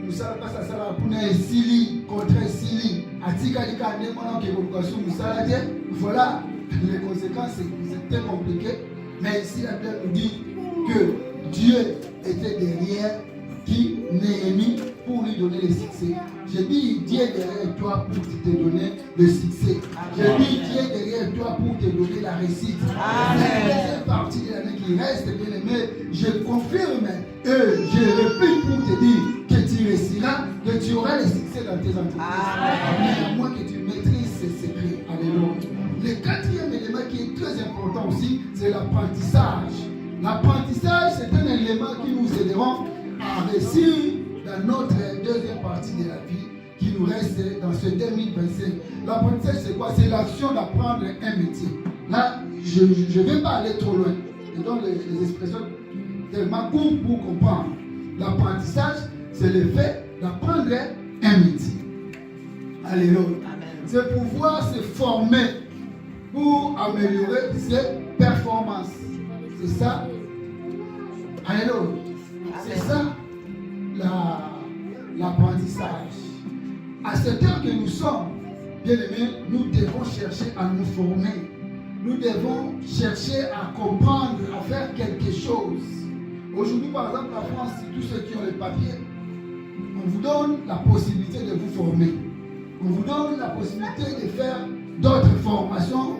A: ne savent pas ça sera pour un sili contre un sili. Voilà les conséquences, c'est très compliqué. Mais ici la Bible nous dit que Dieu était derrière qui Néhémie pour lui donner le succès. J'ai dit Dieu est derrière toi pour te donner le succès. J'ai dit Dieu est derrière toi pour te donner la réussite. C'est la deuxième partie de l'année qui reste, bien aimé. Je confirme et je réplique pour te dire que tu réussiras, que tu auras le succès dans tes entreprises. À moins que tu maîtrises ces secrets. Alléluia. Le quatrième élément qui est très important aussi, c'est l'apprentissage. L'apprentissage, c'est un élément qui nous aidera à réussir dans notre deuxième partie de la vie qui nous reste dans ce 2025. L'apprentissage, c'est quoi? C'est l'action d'apprendre un métier. Là, je ne vais pas aller trop loin. Je donne les expressions tellement courtes pour comprendre. L'apprentissage, c'est le fait d'apprendre un métier. Alléluia. C'est pouvoir se former pour améliorer ses performances. C'est ça. Alléluia. C'est ça l'apprentissage. À cette heure que nous sommes, bien aimés, nous devons chercher à nous former. Nous devons chercher à comprendre, à faire quelque chose. Aujourd'hui, par exemple, la France, tous ceux qui ont les papiers, on vous donne la possibilité de vous former. On vous donne la possibilité de faire d'autres formations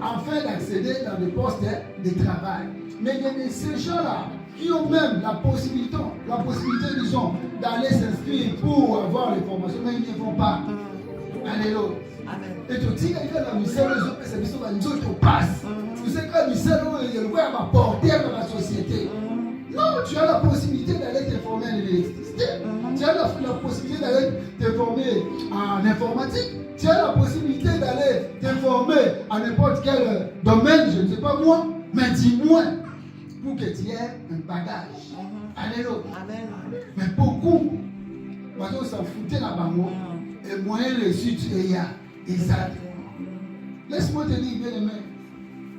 A: afin d'accéder dans des postes de travail. Mais il y a ces gens-là qui ont même la possibilité, disons, d'aller s'inscrire pour avoir les formations, mais ils ne vont pas. Alléluia. Et tu dis que la mission, c'est une chose qui passe. Tu sais que la mission, il va porter dans la société. Non, tu as la possibilité d'aller te former en électricité. Tu as la possibilité d'aller te former en informatique. Tu as la possibilité d'aller te former en n'importe quel domaine, je ne sais pas moi, mais dis-moi, pour que tu aies un bagage. Alléluia. Mais beaucoup, parce qu'on s'en foutait là-bas, et moyen reçu, tu es là. Exact. Laisse-moi te dire, bien aimé,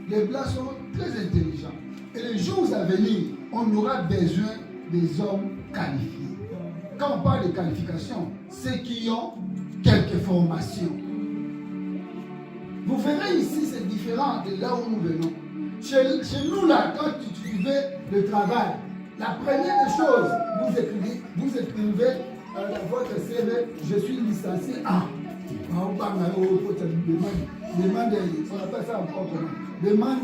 A: les Blancs sont très intelligents. Et les jours à venir, on aura besoin des hommes qualifiés. Quand on parle de qualification, ceux qui ont quelques formations. Vous verrez ici, c'est différent de là où nous venons. Chez nous, là, quand tu fais le travail, la première des choses, vous écrivez votre CV, je suis licencié en. Demande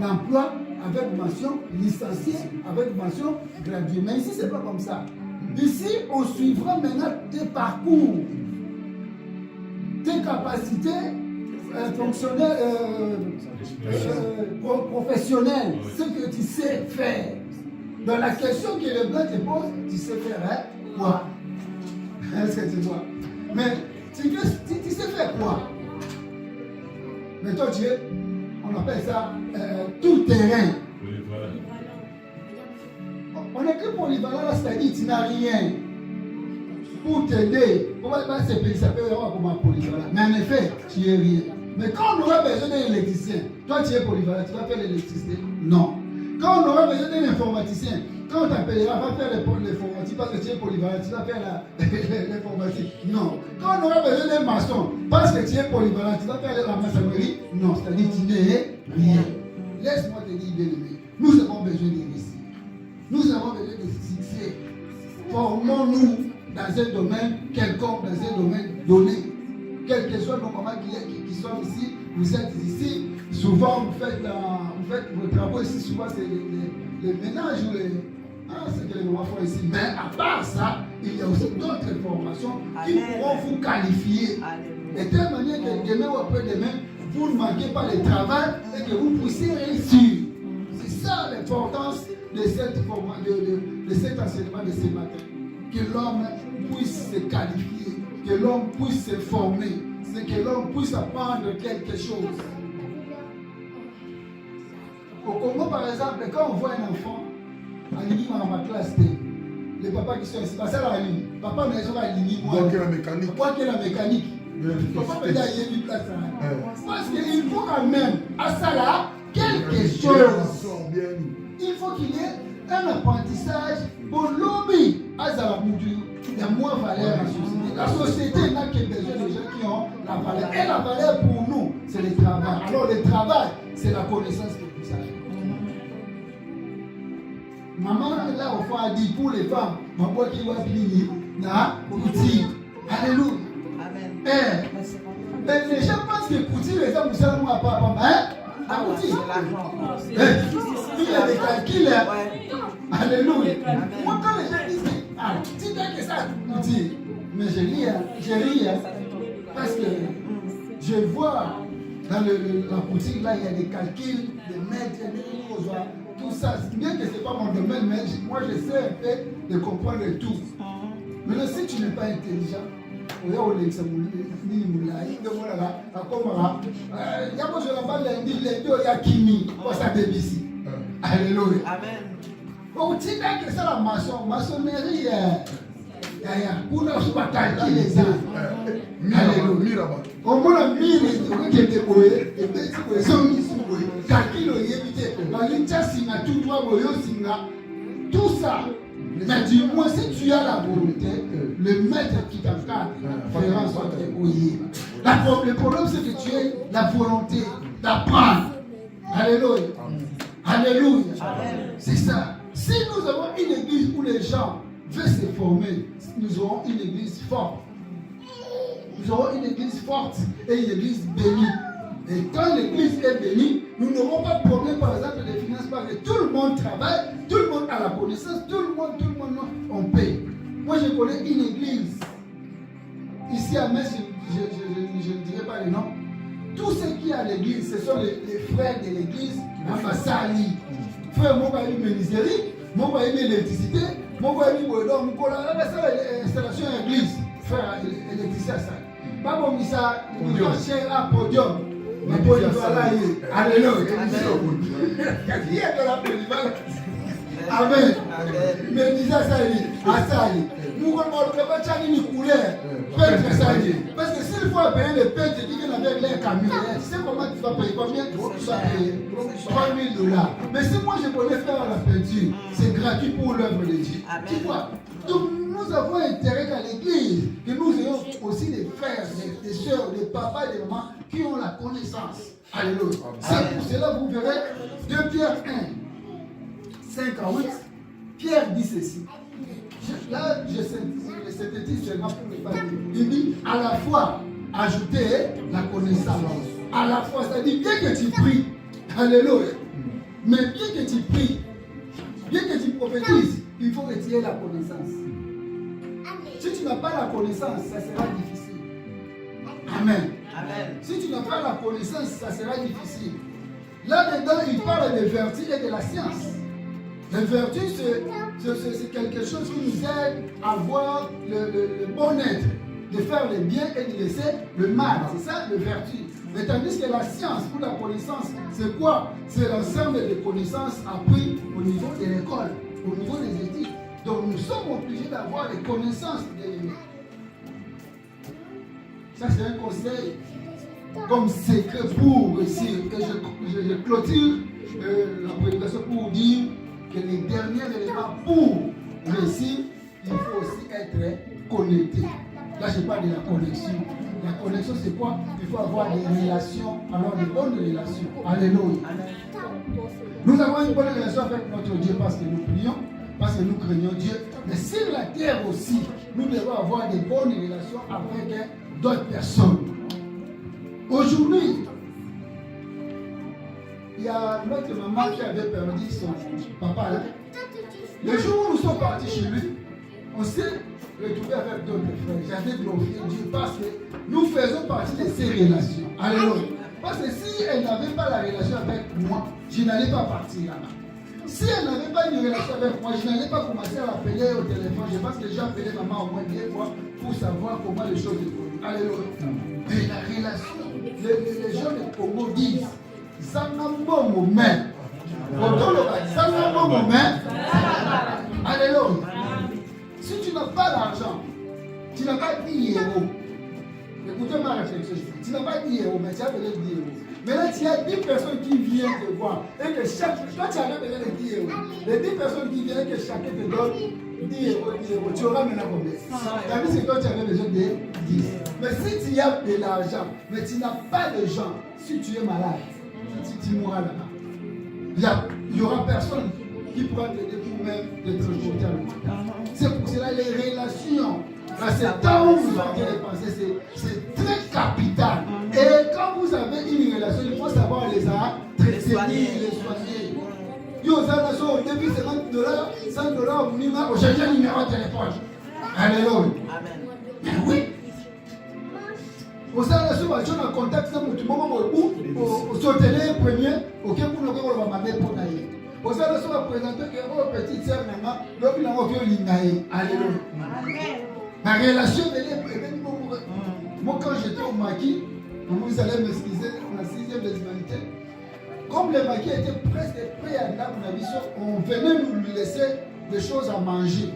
A: d'emploi avec mention licencié, avec mention gradué. Mais ici, ce n'est pas comme ça. Ici, on suivra maintenant tes parcours, tes capacités fonctionnelles, professionnelles, ce que tu sais faire. Dans la question que le blanc te pose, tu sais faire quoi? Est-ce que tu vois? Mais tu sais faire quoi? Mais toi, tu es, on appelle ça tout terrain. On écrit polyvalent là, c'est-à-dire tu n'as rien pour t'aider. Comment ça peut avoir comme un polyvalent? Mais en effet, tu n'es rien. Mais quand on aura besoin d'un électricien, toi tu es polyvalent, tu vas faire l'électricité? Non. Quand on aura besoin d'un informaticien, quand on t'appellera, va faire l'informatique parce que tu es polyvalent, tu vas faire l'informatique? Non. Quand on aura besoin d'un maçon, parce que tu es polyvalent, tu vas faire la maçonnerie? Non. C'est-à-dire que tu n'es rien. Laisse-moi te dire, bien aimé, nous avons besoin de réussir. Nous avons besoin de succès. Formons-nous dans un domaine quelconque, dans un domaine donné. Quel que soit nos mamans qui sont ici, vous êtes ici. Souvent, vous faites vos travaux ici. Souvent, c'est les ménages ou c'est que les mamans font ici. Mais à part ça, il y a aussi d'autres formations qui pourront vous qualifier. De telle manière que demain ou après-demain, vous ne manquez pas le travail et que vous puissiez réussir. C'est ça l'importance de cet enseignement de ce matin. Que l'homme puisse se qualifier, que l'homme puisse se former, que l'homme puisse apprendre quelque chose. Au Congo, par exemple, quand on voit un enfant, dans ma classe, les papas qui sont ici, papa, mais ils ont aligné moi.
D: Donc, la mécanique.
A: Quoi que la mécanique. Papa, mais il y a une place. Parce qu'il faut quand même, à ça là, quelque chose. Il faut qu'il y ait un apprentissage pour l'homme à Zalamoudou. Il y a moins de valeur à la société. La société n'a que besoin de gens qui ont la valeur. Et la valeur pour nous, c'est le travail. Alors le travail, c'est la connaissance que vous savez. Maman, là, au fond, a dit pour les femmes, ma boîte qui va finir, Pouti. Alléluia. Amen. Les gens pensent que Pouti, les hommes, vous savez, moi, papa, hein? Pouti. Il y a des calculs. Alléluia. Moi, quand les gens disent, tu dis que ça, Pouti, mais je ris, parce que je vois dans la boutique, là, il y a des calculs, des mètres, des choses, tout ça. Bien que ce n'est pas mon domaine, mais moi, je sais un peu de comprendre tout. Mais là, si tu n'es pas intelligent, alléluia. Amen. Bon, tu dis que ça la maçonnerie, pour nous batailler les gens. Alléluia. Au moins la mine qui est débrouillée, et bien tu sont mis sous le calcul, la ligne tout ça. Mais du moins, si tu as la volonté, le maître qui t'encadre fera en sorte de brouiller. Le problème, c'est que tu as la volonté d'apprendre. Alléluia. Alléluia. C'est ça. Si nous avons une église où les gens veulent se former, nous aurons une église forte. Nous aurons une église forte et une église bénie. Et quand l'église est bénie, nous n'aurons pas de problème, par exemple, de finances, parce que tout le monde travaille, tout le monde a la connaissance, tout le monde, on paye. Moi, je connais une église. Ici à Metz, je ne dirai pas les noms. Tous ceux qui sont à l'église, ce sont les frères de l'église, Amassali. Frère Mokali Méniséri, Mon voyez l'électricité, mon voyez l'installation à l'église, faire l'électricité à ça. Pas comme ça, nous avons cher à podium. Mais pour y aller, alléluia. Il y a de la polyvalence. Amen. Mais disons ça, nous ne pas changer couleur. Parce que s'il faut payer les peintres, tu dis avec les camions, tu sais comment tu vas payer, combien tu vas payer 3 000 $. Mais si moi je connais faire la peinture, c'est gratuit pour l'œuvre de Dieu. Tu vois? Donc nous avons intérêt dans l'église que nous ayons aussi des frères, des soeurs, des papas, des mamans qui ont la connaissance. Alléluia. C'est pour cela que vous verrez 2 Pierre 1, 5 à 8. Pierre dit ceci. Là, je synthétise seulement pour ne pas dire. Il dit à la fois ajouter la connaissance. À la fois, c'est-à-dire bien que tu pries, alléluia, mais bien que tu pries, bien que tu prophétises, il faut que tu aies la connaissance. Si tu n'as pas la connaissance, ça sera difficile. Amen. Amen. Si tu n'as pas la connaissance, ça sera difficile. Là-dedans, il parle des vertus et de la science. Les vertus, c'est quelque chose qui nous aide à voir le bon être, de faire le bien et de laisser le mal. C'est ça, les vertus. Mais tandis que la science ou la connaissance, c'est quoi? C'est l'ensemble des connaissances apprises au niveau de l'école, au niveau des études. Donc nous sommes obligés d'avoir les connaissances de l'ennemi. Ça, c'est un conseil comme secret pour réussir. Et je clôture la prédication pour dire que les derniers éléments pour réussir, il faut aussi être connecté. Là, je parle de la connexion. La connexion, c'est quoi? Il faut avoir des relations, alors des bonnes relations. Alléluia. Nous avons une bonne relation avec notre Dieu parce que nous prions, parce que nous craignons Dieu. Mais sur la terre aussi, nous devons avoir des bonnes relations avec d'autres personnes. Aujourd'hui, il y a notre maman qui avait perdu son papa là. Le jour où nous sommes partis chez lui, on s'est retrouvé avec d'autres frères. J'avais glorifié Dieu parce que nous faisons partie de ces relations. Alléluia. Parce que si elle n'avait pas la relation avec moi, je n'allais pas partir là-bas. Si elle n'avait pas une relation avec moi, je n'allais pas commencer à l'appeler au téléphone. Je pense que j'ai appelé maman au moins 2 fois pour savoir comment les choses évoluent. Alléluia. Mais la relation, les gens du Congo disent, ça n'a pas mon main. Ça n'a pas mon main. Alléluia. Si tu n'as pas d'argent, tu n'as pas 10 euros. Écoutez ma réflexion. Tu n'as pas 10 euros, mais tu as peut-être 10 euros. Maintenant, il y a 10 personnes qui viennent te voir. Et que chaque. Toi, tu as besoin de 10 euros. Les 10 personnes qui viennent, que chacun te donne 10 euros, 10 euros. Tu auras maintenant combien? C'est-à-dire que toi, tu avais besoin de 10. Mais si tu as de l'argent, mais tu n'as pas de gens, si tu es malade, tu mourras là-bas. Il n'y aura personne qui pourra t'aider pour même te transporter à l'hôpital. C'est pour cela les relations. Là, c'est temps où vous avez dépensé, c'est très capital. Et quand vous avez une relation, il faut savoir les entretenir, les soigner. Yo, ça, au début, c'est $50, $100, vous n'avez pas changé le numéro de téléphone. Alléluia. Amen. Mais oui. Vous savez, si vous avez un contact, vous sautez les premiers, ok, vous n'avez pas de pour naïr. Vous savez, si vous présentez que votre petite sœur, maman, l'autre n'a pas vu l'inaïr. Alléluia. Ma relation, moi, quand j'étais au maquis, vous allez m'excuser, la 6e des humanités, comme le maquis était presque prêt à la mission, on venait nous laisser des choses à manger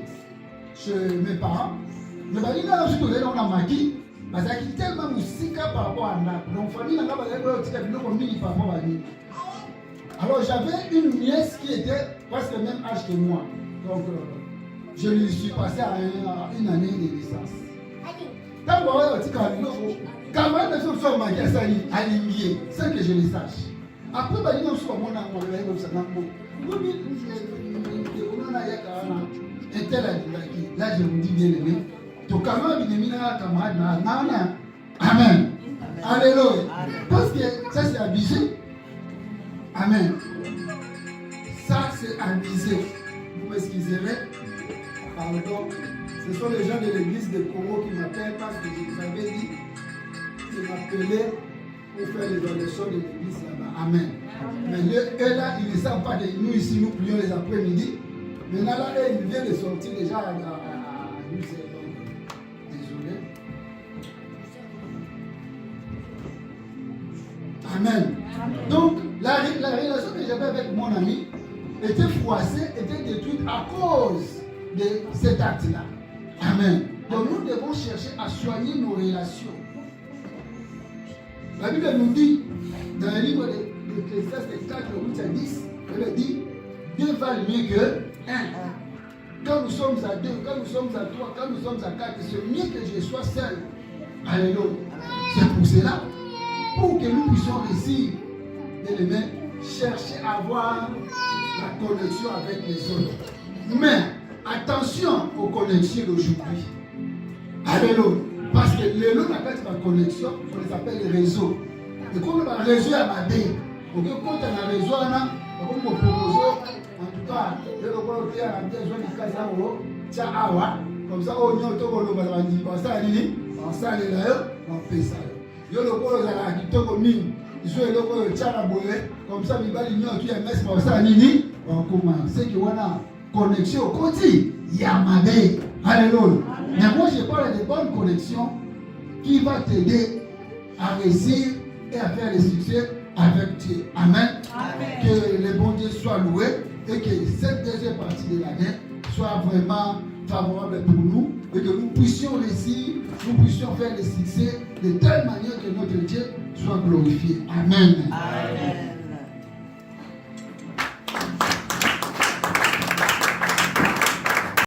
A: chez mes parents. Mais là, je suis dans la maquis. Parce qu'il est tellement musical par rapport à Nap. Donc, famille n'a pas de par rapport à lui. Alors, j'avais une nièce qui était presque le même âge que moi. Donc, je lui suis passé à une année de licence. Quand vous avez dit quand vous avez dit sur ma gueule, aligné, sans que je le sache. Après, vous avez dit sur mon nom, vous avez dit sur mon nom. Vous avez dit, là, je vous dis bien aimé. Donc, quand même, il est camarade, amen. Alléluia. Parce que ça, c'est abusé. Amen. Ça, c'est abusé. Vous m'excuserez. Pardon. Ce sont les gens de l'église de Congo qui m'appellent parce que je vous avais dit qu'ils m'appelaient pour faire les donations de l'église là-bas. Amen. Mais eux là, ils ne savent pas que nous ici, nous prions les après-midi. Maintenant là, il vient de sortir déjà à 12 heures. Désolé. Amen. Donc, la relation que j'avais avec mon ami était froissée, était détruite à cause de cet acte-là. Amen. Donc, nous devons chercher à soigner nos relations. La Bible nous dit, dans le livre de Ecclésiaste 4, 8 à 10, elle dit, Dieu valent mieux que 1. Quand nous sommes à 2, quand nous sommes à 3, quand nous sommes à 4, c'est mieux que je sois seul. Alléluia. C'est pour cela, pour que nous puissions réussir, bien-aimés, chercher à avoir la connexion avec les autres. Mais attention aux connexions d'aujourd'hui. Alléluia. Parce que les lots n'appellent pas connexion, on les appelle les réseaux. Et comme le réseau est à ma dé, donc quand on a un réseau, on a proposé, en tout cas, le local qui a un besoin de casa ou tia awa, comme ça, on y a tout le monde dit, on s'en lit, on s'en lit là, on fait ça. Yo le local a qui tout comme mine, ils sont le local tia la boue, comme ça, il va l'ignorer qui est messe, on s'en lit, on commence. C'est qu'on a connexion au côté, il y a ma dé. Alléluia. Mais moi, je parle de bonnes connexions qui vont t'aider à réussir et à faire le succès avec Dieu. Amen. Amen. Que le bon Dieu soit loué et que cette deuxième partie de l'année soit vraiment favorable pour nous et que nous puissions réussir, nous puissions faire le succès de telle manière que notre Dieu soit glorifié. Amen. Amen.